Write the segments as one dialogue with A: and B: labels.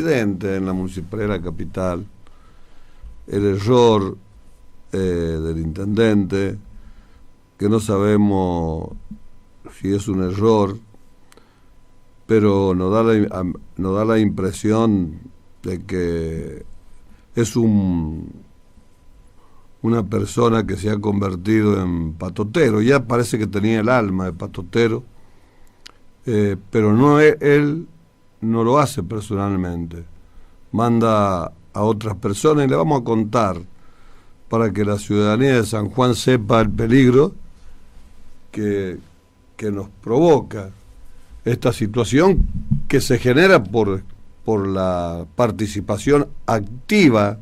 A: incidente en la Municipalidad de la Capital, el error del intendente, que no sabemos si es un error, pero nos da la impresión de que es una persona que se ha convertido en patotero. Ya parece que tenía el alma de patotero, pero él no lo hace personalmente, manda a otras personas, y le vamos a contar para que la ciudadanía de San Juan sepa el peligro que nos provoca esta situación, que se genera por la participación activa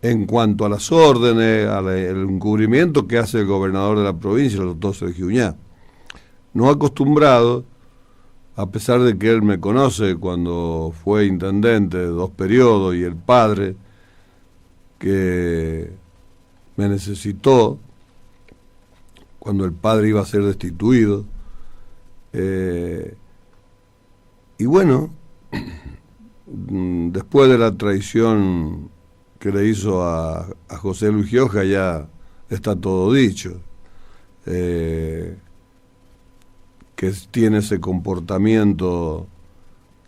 A: en cuanto a las órdenes, al encubrimiento que hace el gobernador de la provincia, el doctor Sergio Uñá. Nos ha acostumbrado, a pesar de que él me conoce cuando fue intendente de 2 periodos y el padre que me necesitó cuando el padre iba a ser destituido, y bueno, después de la traición que le hizo a José Luis Gioja, ya está todo dicho, que tiene ese comportamiento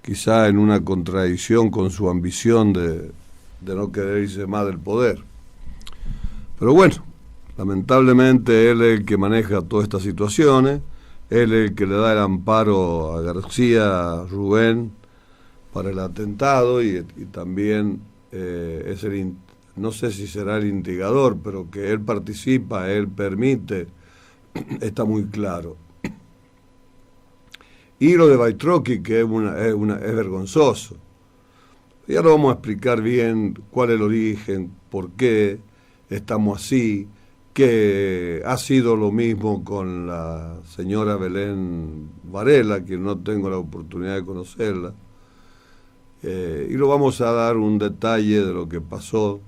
A: quizá en una contradicción con su ambición de no querer irse más del poder. Pero bueno, lamentablemente él es el que maneja todas estas situaciones, él es el que le da el amparo a García Rubén para el atentado, y también es no sé si será el instigador, pero que él participa, él permite, está muy claro. Y lo de Baitroqui, que es vergonzoso. Ya lo vamos a explicar bien cuál es el origen, por qué estamos así, que ha sido lo mismo con la señora Belén Varela, que no tengo la oportunidad de conocerla, y lo vamos a dar un detalle de lo que pasó.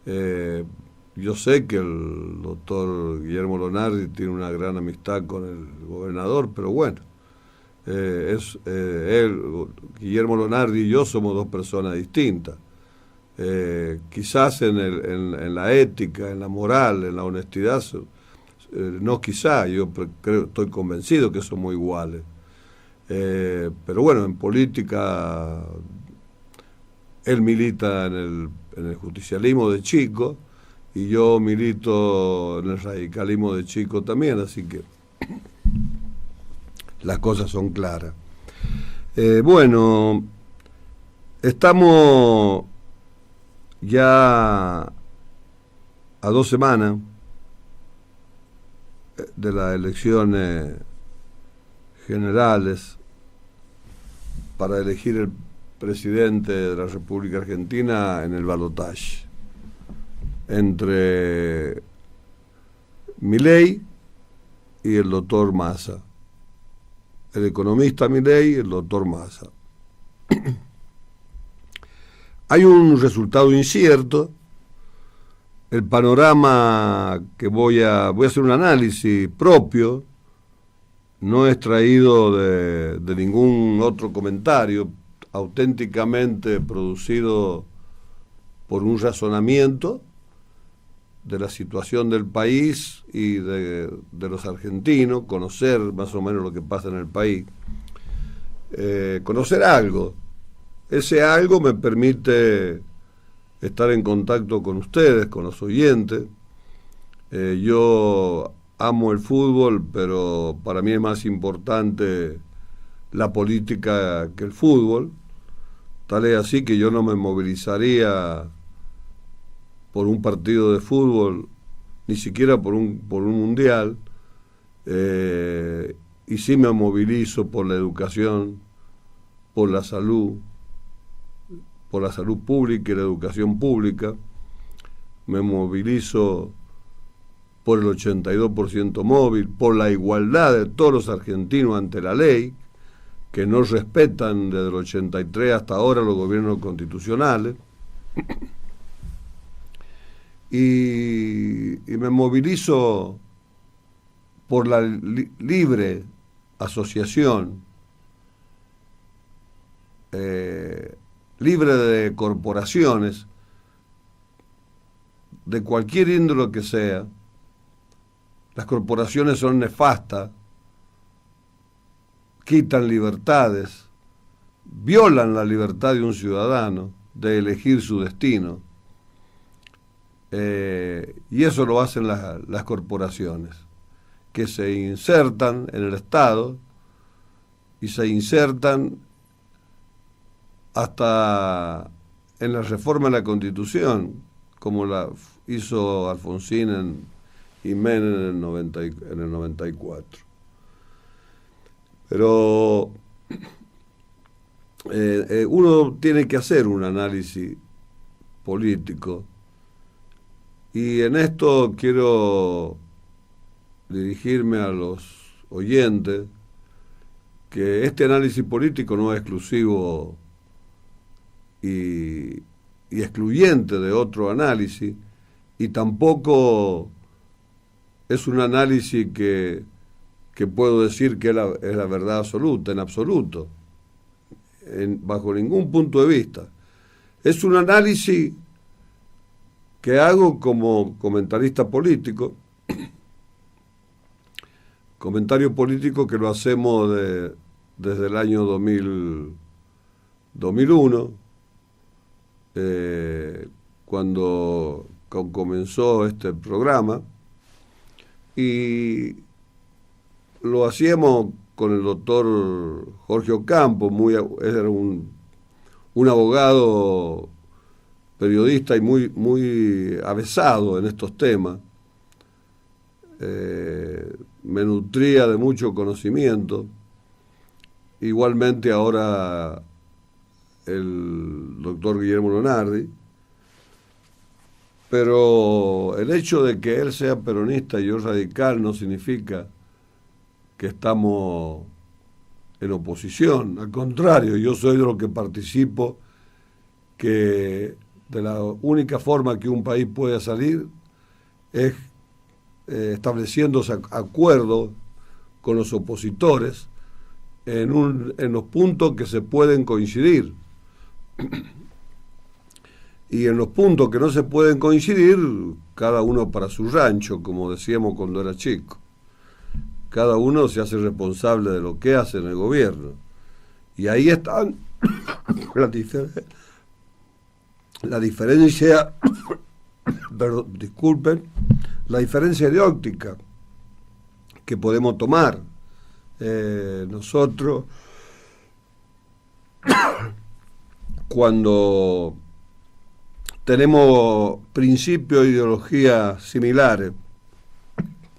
A: Yo sé que el doctor Guillermo Lonardi tiene una gran amistad con el gobernador, pero bueno, él, Guillermo Lonardi y yo somos 2 personas distintas. Quizás en la ética, en la moral, en la honestidad, no quizás, yo estoy convencido que somos iguales. Pero bueno, en política él milita en el justicialismo de chico, y yo milito en el radicalismo de chico también, así que las cosas son claras. Bueno, estamos ya a 2 semanas de las elecciones generales para elegir el presidente de la República Argentina en el balotaje entre Milei y el doctor Massa, el economista Milei y el doctor Massa. Hay un resultado incierto. El panorama que voy a hacer un análisis propio, no es traído de ningún otro comentario, auténticamente producido por un razonamiento de la situación del país y de los argentinos, conocer más o menos lo que pasa en el país, conocer algo. Ese algo me permite estar en contacto con ustedes, con los oyentes. Yo amo el fútbol, pero para mí es más importante la política que el fútbol. Tal es así que yo no me movilizaría por un partido de fútbol, ni siquiera por un mundial, y sí me movilizo por la educación, por la salud pública y la educación pública. Me movilizo por el 82% móvil, por la igualdad de todos los argentinos ante la ley, que no respetan desde el 83 hasta ahora los gobiernos constitucionales. Y me movilizo por la libre asociación libre de corporaciones, de cualquier índole que sea. Las corporaciones son nefastas, quitan libertades, violan la libertad de un ciudadano de elegir su destino. Y eso lo hacen las corporaciones, que se insertan en el Estado y se insertan hasta en la reforma de la Constitución, como la hizo Alfonsín y Menem en el 94. Pero uno tiene que hacer un análisis político, y en esto quiero dirigirme a los oyentes, que este análisis político no es exclusivo y excluyente de otro análisis, y tampoco es un análisis que puedo decir que es la verdad absoluta, en absoluto, bajo ningún punto de vista. Es un análisis que hago como comentarista político, comentario político que lo hacemos desde el año 2001, cuando comenzó este programa, y lo hacíamos con el doctor Jorge Ocampo, era un abogado, periodista y muy avesado en estos temas. Me nutría de mucho conocimiento. Igualmente ahora el doctor Guillermo Lonardi. Pero el hecho de que él sea peronista y yo radical no significa que estamos en oposición. Al contrario, yo soy de los que participo que de la única forma que un país puede salir es estableciendo acuerdos con los opositores en los puntos que se pueden coincidir. Y en los puntos que no se pueden coincidir, cada uno para su rancho, como decíamos cuando era chico. Cada uno se hace responsable de lo que hace en el gobierno. Y ahí están la diferencia, perdón, disculpen, la diferencia de óptica que podemos tomar. Nosotros, cuando tenemos principios e ideologías similares,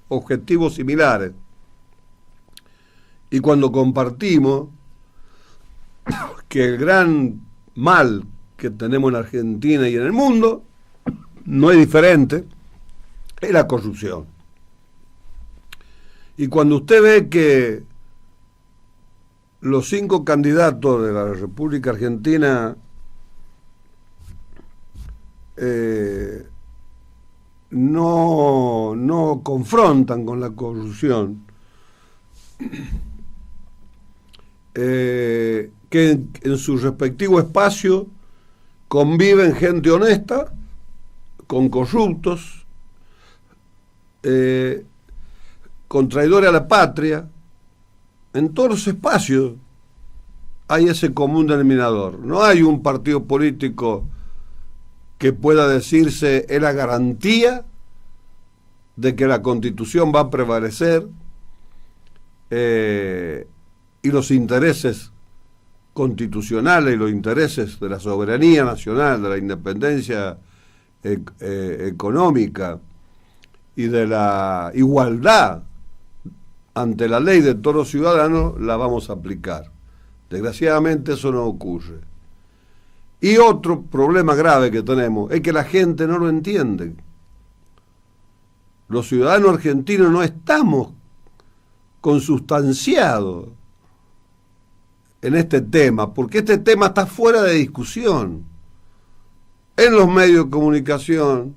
A: objetivos similares, y cuando compartimos que el gran mal que tenemos en Argentina y en el mundo no es diferente, es la corrupción. Y cuando usted ve que los 5 candidatos de la República Argentina no confrontan con la corrupción, que en su respectivo espacio conviven gente honesta con corruptos, con traidores a la patria. En todos los espacios hay ese común denominador. No hay un partido político que pueda decirse es la garantía de que la Constitución va a prevalecer, y los intereses constitucionales y los intereses de la soberanía nacional, de la independencia económica y de la igualdad ante la ley de todos los ciudadanos, la vamos a aplicar. Desgraciadamente eso no ocurre. Y otro problema grave que tenemos es que la gente no lo entiende. Los ciudadanos argentinos no estamos consustanciados en este tema, porque este tema está fuera de discusión. En los medios de comunicación,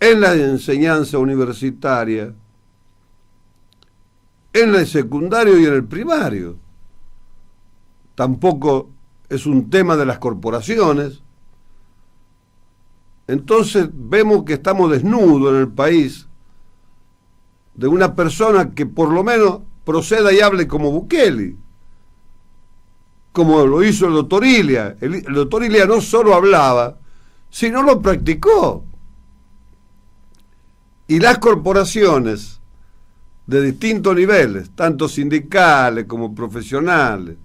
A: en la enseñanza universitaria, en el secundario y en el primario. Tampoco es un tema de las corporaciones. Entonces vemos que estamos desnudos en el país de una persona que por lo menos proceda y hable como Bukele, como lo hizo el doctor Ilia. El doctor Ilia no solo hablaba, sino lo practicó. Y las corporaciones de distintos niveles, tanto sindicales como profesionales,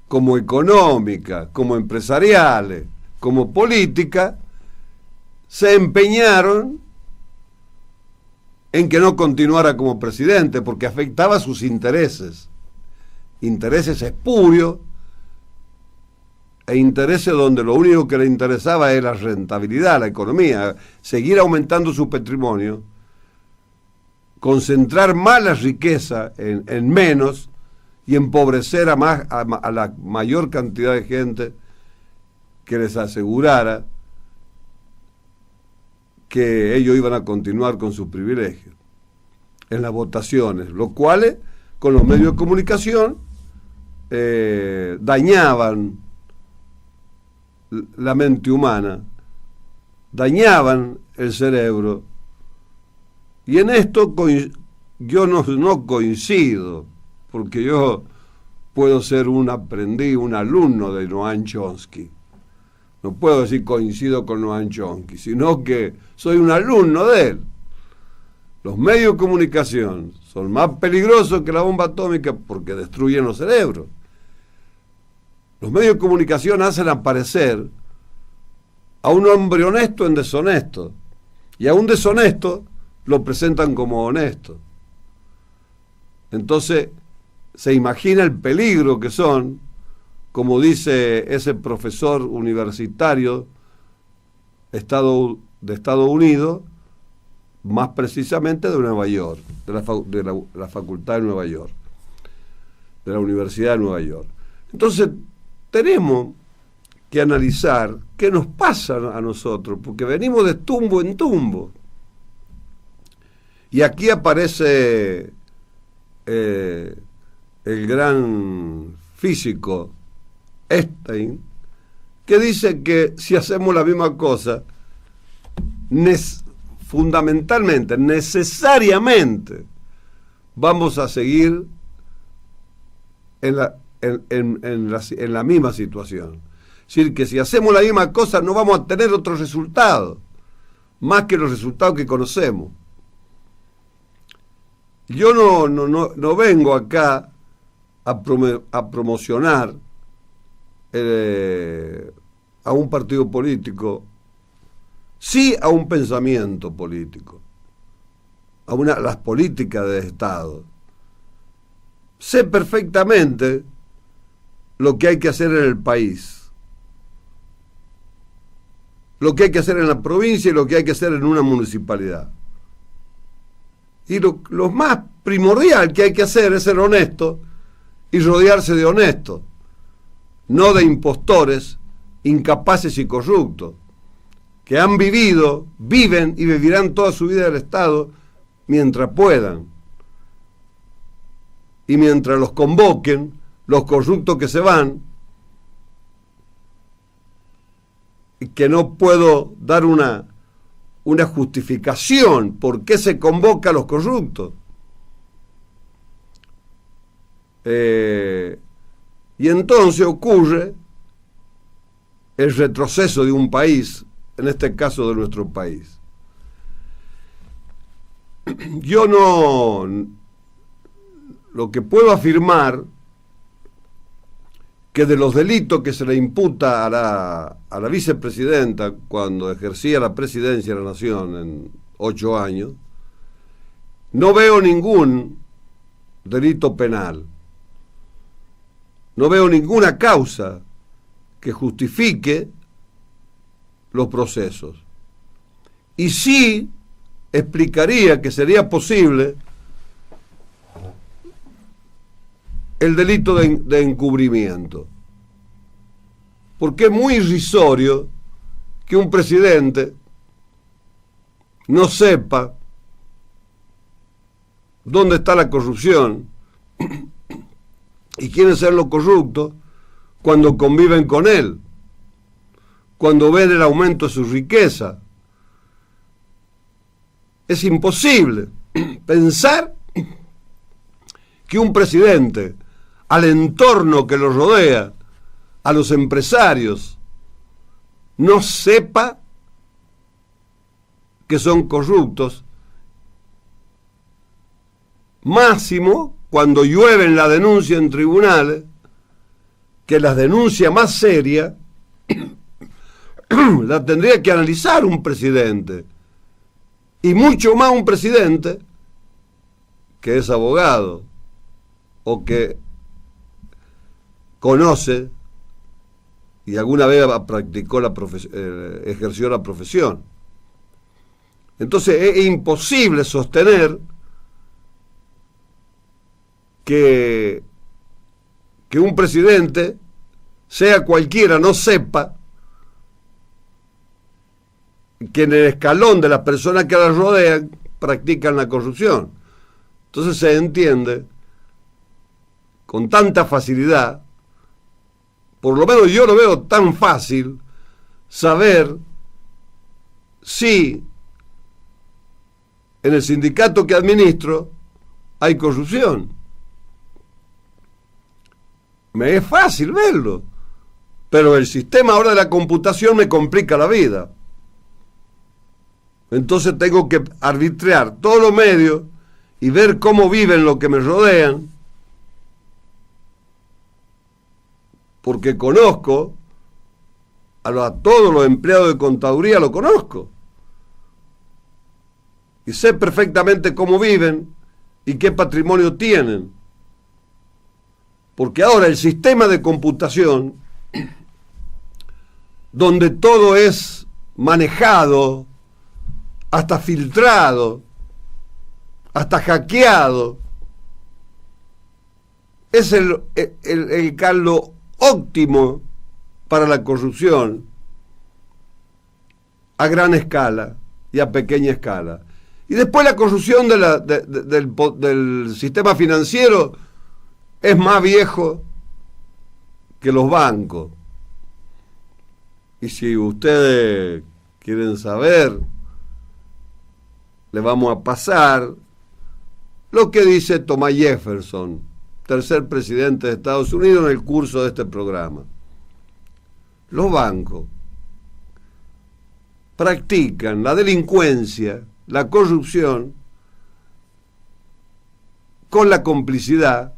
A: como económicas, como empresariales, como políticas, se empeñaron en que no continuara como presidente porque afectaba sus intereses espurios e intereses donde lo único que le interesaba era la rentabilidad, la economía, seguir aumentando su patrimonio, concentrar más la riqueza en menos y empobrecer a la mayor cantidad de gente que les asegurara que ellos iban a continuar con sus privilegios en las votaciones, lo cual con los medios de comunicación dañaban la mente humana, dañaban el cerebro, y en esto yo no coincido, porque yo puedo ser un aprendiz, un alumno de Noam Chomsky. No puedo decir coincido con Noam Chomsky, sino que soy un alumno de él. Los medios de comunicación son más peligrosos que la bomba atómica porque destruyen los cerebros. Los medios de comunicación hacen aparecer a un hombre honesto en deshonesto, y a un deshonesto lo presentan como honesto. Entonces se imagina el peligro que son, como dice ese profesor universitario de Estados Unidos, más precisamente de Nueva York, de la Facultad de Nueva York, de la Universidad de Nueva York. Entonces tenemos que analizar qué nos pasa a nosotros, porque venimos de tumbo en tumbo. Y aquí aparece el gran físico Einstein, que dice que si hacemos la misma cosa, fundamentalmente, necesariamente, vamos a seguir en la misma situación. Es decir, que si hacemos la misma cosa no vamos a tener otro resultado, más que los resultados que conocemos. Yo no vengo acá a promocionar a un partido político, sí a un pensamiento político, a las políticas de Estado. Sé perfectamente lo que hay que hacer en el país, lo que hay que hacer en la provincia y lo que hay que hacer en una municipalidad. Y lo más primordial que hay que hacer es ser honesto y rodearse de honestos, no de impostores, incapaces y corruptos, que han vivido, viven y vivirán toda su vida del Estado mientras puedan. Y mientras los convoquen, los corruptos que se van, y que no puedo dar una justificación por qué se convoca a los corruptos. Y entonces ocurre el retroceso de un país, en este caso de nuestro país. Yo lo que puedo afirmar, que de los delitos que se le imputa a la vicepresidenta cuando ejercía la presidencia de la Nación en 8 años, no veo ningún delito penal. No veo ninguna causa que justifique los procesos. Y sí explicaría que sería posible el delito de encubrimiento. Porque es muy irrisorio que un presidente no sepa dónde está la corrupción y quiénes son los corruptos, cuando conviven con él, cuando ven el aumento de su riqueza. Es imposible pensar que un presidente, al entorno que lo rodea, a los empresarios, no sepa que son corruptos, máximo cuando llueven la denuncia en tribunales, que las denuncias más serias la tendría que analizar un presidente, y mucho más un presidente que es abogado o que conoce y alguna vez practicó ejerció la profesión. Entonces es imposible sostener que un presidente, sea cualquiera, no sepa que en el escalón de las personas que la rodean practican la corrupción. Entonces se entiende con tanta facilidad, por lo menos yo lo veo tan fácil, saber si en el sindicato que administro hay corrupción. Me es fácil verlo, pero el sistema ahora de la computación me complica la vida. Entonces tengo que arbitrar todos los medios y ver cómo viven los que me rodean, porque conozco a todos los empleados de contaduría, lo conozco. Y sé perfectamente cómo viven y qué patrimonio tienen. Porque ahora el sistema de computación, donde todo es manejado, hasta filtrado, hasta hackeado, es el caldo óptimo para la corrupción a gran escala y a pequeña escala. Y después la corrupción del sistema financiero es más viejo que los bancos. Y si ustedes quieren saber, le vamos a pasar lo que dice Thomas Jefferson, tercer presidente de Estados Unidos, en el curso de este programa. Los bancos practican la delincuencia, la corrupción, con la complicidad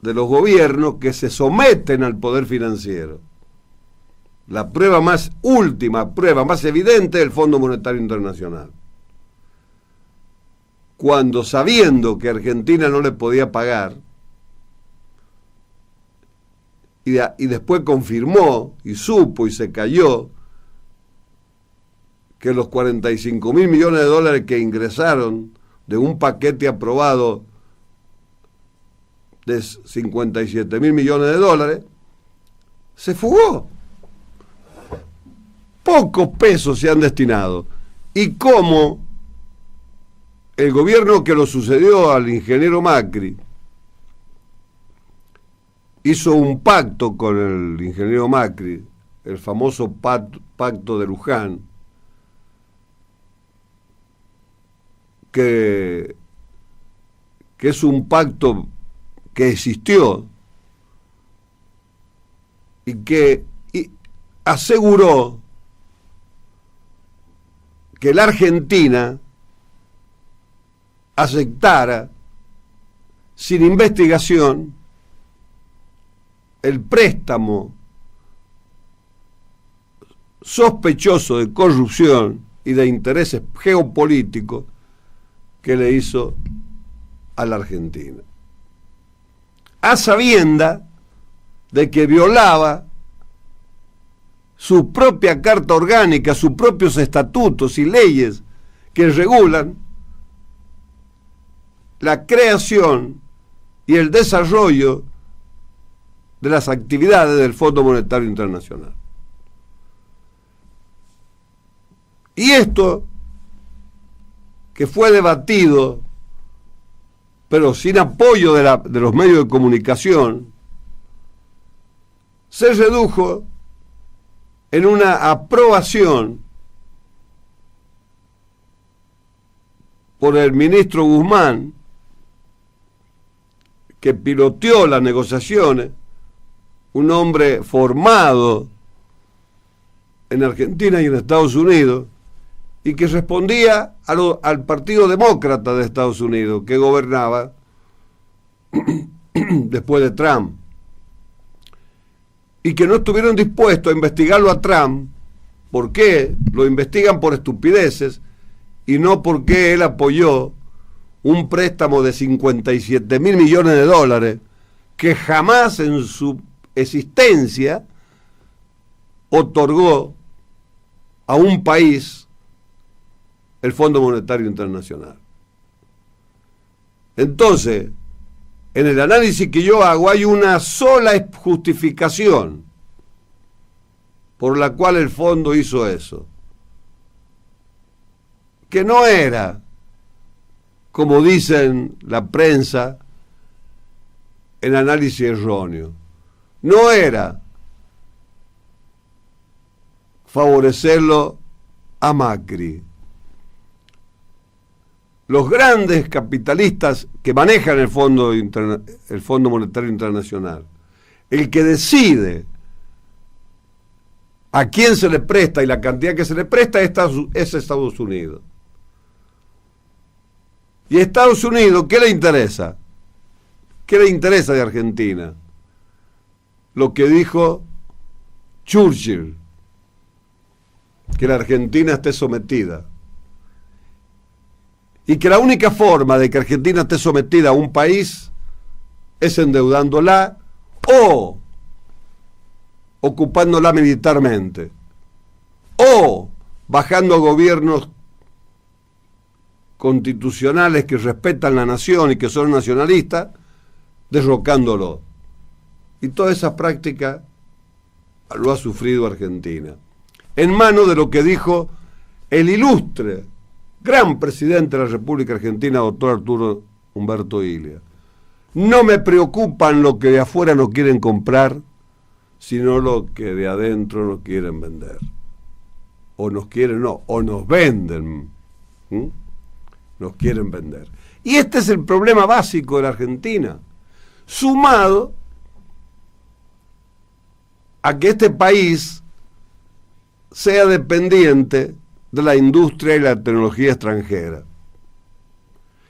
A: de los gobiernos que se someten al poder financiero. La prueba más última, prueba más evidente, es el Fondo Monetario Internacional. Cuando, sabiendo que Argentina no le podía pagar, y después confirmó, y supo, y se cayó, que los 45.000 millones de dólares que ingresaron de un paquete aprobado de 57.000 millones de dólares, se fugó. Pocos pesos se han destinado. Y cómo el gobierno que lo sucedió al ingeniero Macri hizo un pacto con el ingeniero Macri, el famoso pacto de Luján, que es un pacto que existió y que aseguró que la Argentina aceptara sin investigación el préstamo sospechoso de corrupción y de intereses geopolíticos que le hizo a la Argentina, a sabienda de que violaba su propia carta orgánica, sus propios estatutos y leyes que regulan la creación y el desarrollo de las actividades del Fondo Monetario Internacional. Y esto, que fue debatido, pero sin apoyo de los medios de comunicación, se redujo en una aprobación por el ministro Guzmán, que piloteó las negociaciones, un hombre formado en Argentina y en Estados Unidos, y que respondía al Partido Demócrata de Estados Unidos, que gobernaba después de Trump, y que no estuvieron dispuestos a investigarlo a Trump. ¿Por qué? Lo investigan por estupideces y no porque él apoyó un préstamo de 57 mil millones de dólares que jamás en su existencia otorgó a un país el Fondo Monetario Internacional. Entonces, en el análisis que yo hago hay una sola justificación por la cual el fondo hizo eso, que no era, como dicen la prensa, el análisis erróneo, no era favorecerlo a Macri. Los grandes capitalistas que manejan el Fondo Monetario Internacional, el que decide a quién se le presta y la cantidad que se le presta es Estados Unidos. ¿Y a Estados Unidos qué le interesa? ¿Qué le interesa de Argentina? Lo que dijo Churchill, que la Argentina esté sometida. Y que la única forma de que Argentina esté sometida a un país es endeudándola o ocupándola militarmente o bajando gobiernos constitucionales que respetan la nación y que son nacionalistas, derrocándolo. Y toda esa práctica lo ha sufrido Argentina, en manos de lo que dijo el ilustre gran presidente de la República Argentina, doctor Arturo Humberto Illia. No me preocupan lo que de afuera nos quieren comprar, sino lo que de adentro nos quieren vender. O nos quieren, no, o nos venden. Nos quieren vender. Y este es el problema básico de la Argentina, sumado a que este país sea dependiente de la industria y la tecnología extranjera.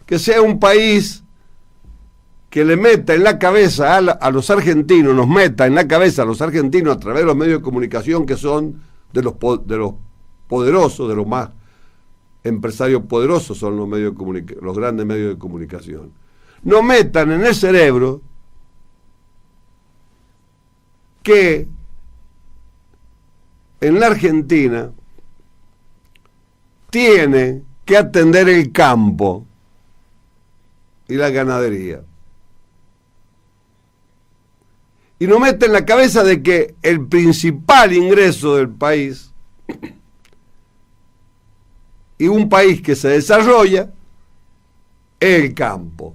A: Que sea un país que le meta en la cabeza a los argentinos, nos meta en la cabeza a los argentinos a través de los medios de comunicación que son de los poderosos, de los más empresarios poderosos son los grandes medios de comunicación. Nos metan en el cerebro que en la Argentina tiene que atender el campo y la ganadería. Y nos mete en la cabeza de que el principal ingreso del país y un país que se desarrolla es el campo,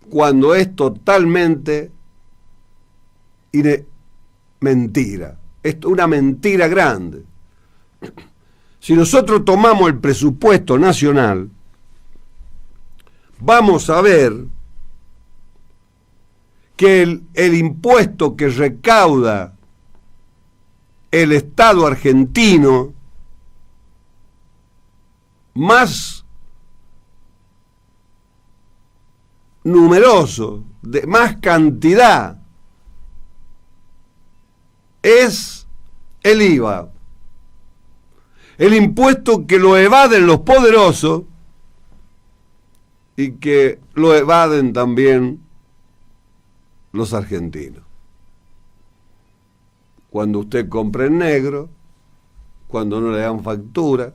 A: cuando es totalmente mentira. Es una mentira grande. Si nosotros tomamos el presupuesto nacional, vamos a ver que el impuesto que recauda el Estado argentino más numeroso, de más cantidad, es el IVA. El impuesto que lo evaden los poderosos y que lo evaden también los argentinos. Cuando usted compra en negro, cuando no le dan factura,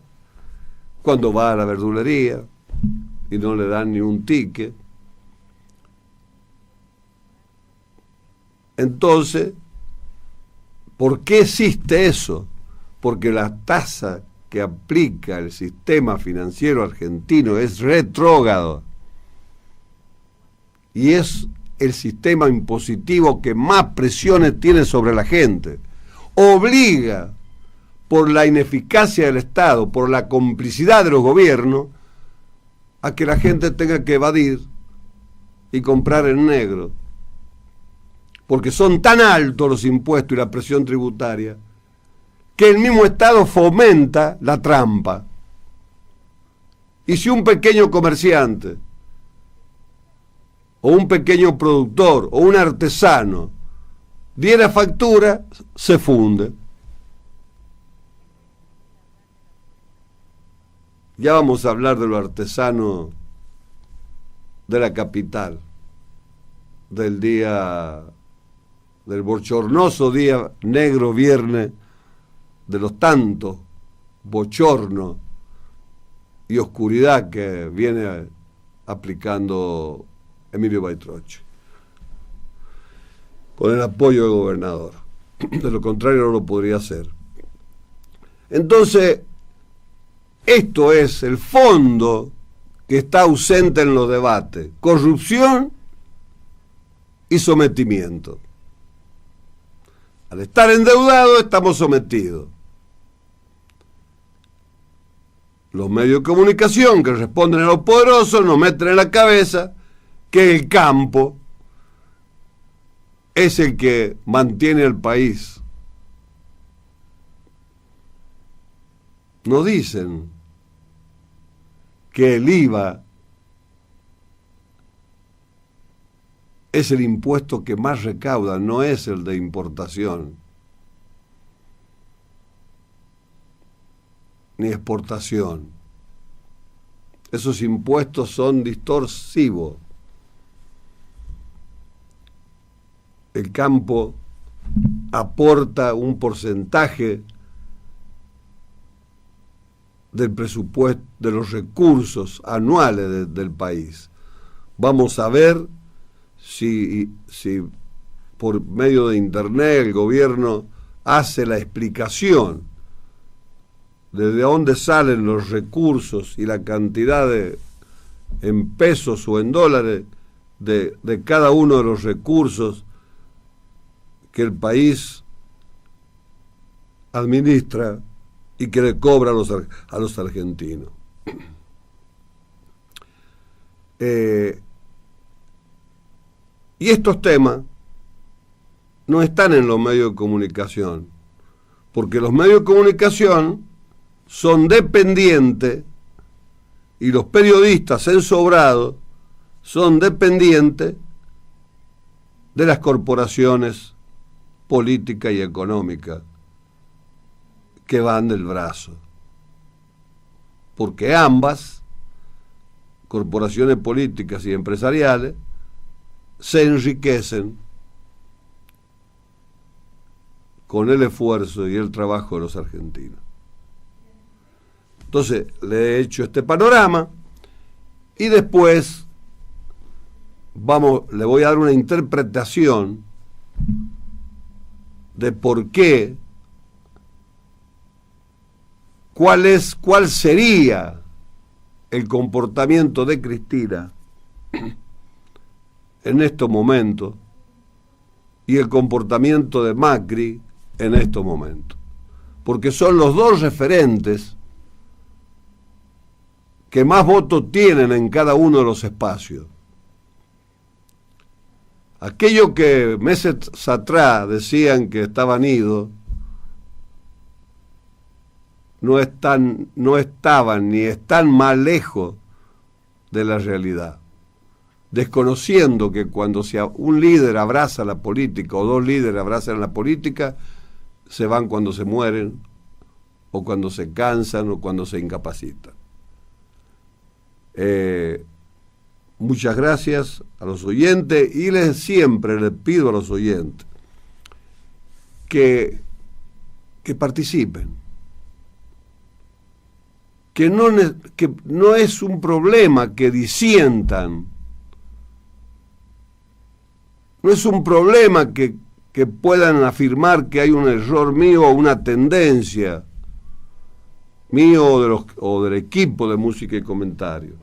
A: cuando va a la verdulería y no le dan ni un ticket. Entonces, ¿por qué existe eso? Porque la tasa que aplica el sistema financiero argentino es retrógrado y es el sistema impositivo que más presiones tiene sobre la gente. Obliga, por la ineficacia del Estado, por la complicidad de los gobiernos, a que la gente tenga que evadir y comprar en negro. Porque son tan altos los impuestos y la presión tributaria que el mismo Estado fomenta la trampa. Y si un pequeño comerciante o un pequeño productor o un artesano diera factura, se funde. Ya vamos a hablar de los artesanos de la capital, del bochornoso día negro viernes, de los tantos bochornos y oscuridad que viene aplicando Emilio Baitroche, con el apoyo del gobernador. De lo contrario no lo podría hacer. Entonces, esto es el fondo que está ausente en los debates: corrupción y sometimiento. Al estar endeudados estamos sometidos. Los medios de comunicación que responden a los poderosos nos meten en la cabeza que el campo es el que mantiene al país. Nos dicen que el IVA es el impuesto que más recauda, no es el de importación ni exportación. Esos impuestos son distorsivos. El campo aporta un porcentaje del presupuesto, de los recursos anuales del país. Vamos a ver si por medio de internet el gobierno hace la explicación de dónde salen los recursos y la cantidad en pesos o en dólares de cada uno de los recursos que el país administra y que le cobra a los argentinos. Y estos temas no están en los medios de comunicación, porque los medios de comunicación son dependientes y los periodistas ensobrados son dependientes de las corporaciones políticas y económicas que van del brazo. Porque ambas, corporaciones políticas y empresariales, se enriquecen con el esfuerzo y el trabajo de los argentinos. Entonces, le he hecho este panorama y después le voy a dar una interpretación de por qué, cuál sería el comportamiento de Cristina en estos momentos y el comportamiento de Macri en estos momentos, porque son los dos referentes que más votos tienen en cada uno de los espacios. Aquellos que meses atrás decían que estaban idos, no estaban ni están más lejos de la realidad, desconociendo que cuando un líder abraza la política o dos líderes abrazan la política, se van cuando se mueren o cuando se cansan o cuando se incapacitan. Muchas gracias a los oyentes y siempre les pido a los oyentes que participen, que no es un problema que disientan, no es un problema que puedan afirmar que hay un error mío o una tendencia mío o del equipo de Música y Comentario.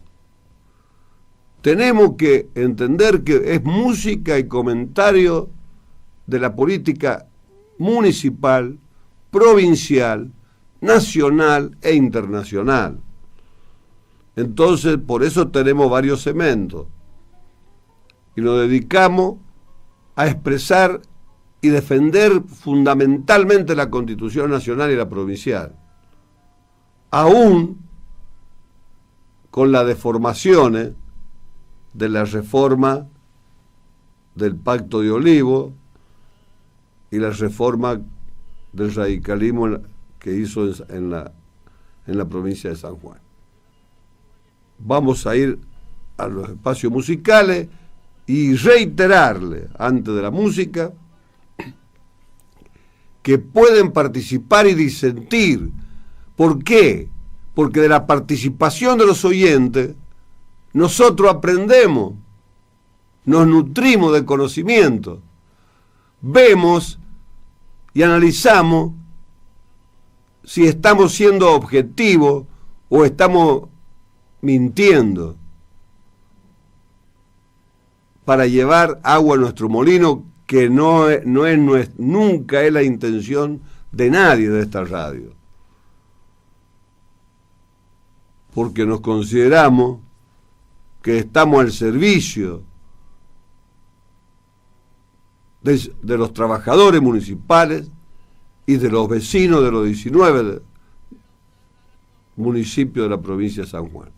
A: tenemos que entender que es música y comentario de la política municipal, provincial, nacional e internacional. Entonces, por eso tenemos varios segmentos y nos dedicamos a expresar y defender fundamentalmente la Constitución Nacional y la provincial, aún con las deformaciones de la reforma del Pacto de Olivos y la reforma del radicalismo que hizo en la provincia de San Juan. Vamos a ir a los espacios musicales y reiterarle, antes de la música, que pueden participar y disentir. ¿Por qué? Porque de la participación de los oyentes nosotros aprendemos, nos nutrimos de conocimiento, vemos y analizamos si estamos siendo objetivos o estamos mintiendo para llevar agua a nuestro molino, que nunca es la intención de nadie de esta radio. Porque nos consideramos que estamos al servicio de los trabajadores municipales y de los vecinos de los 19 municipios de la provincia de San Juan.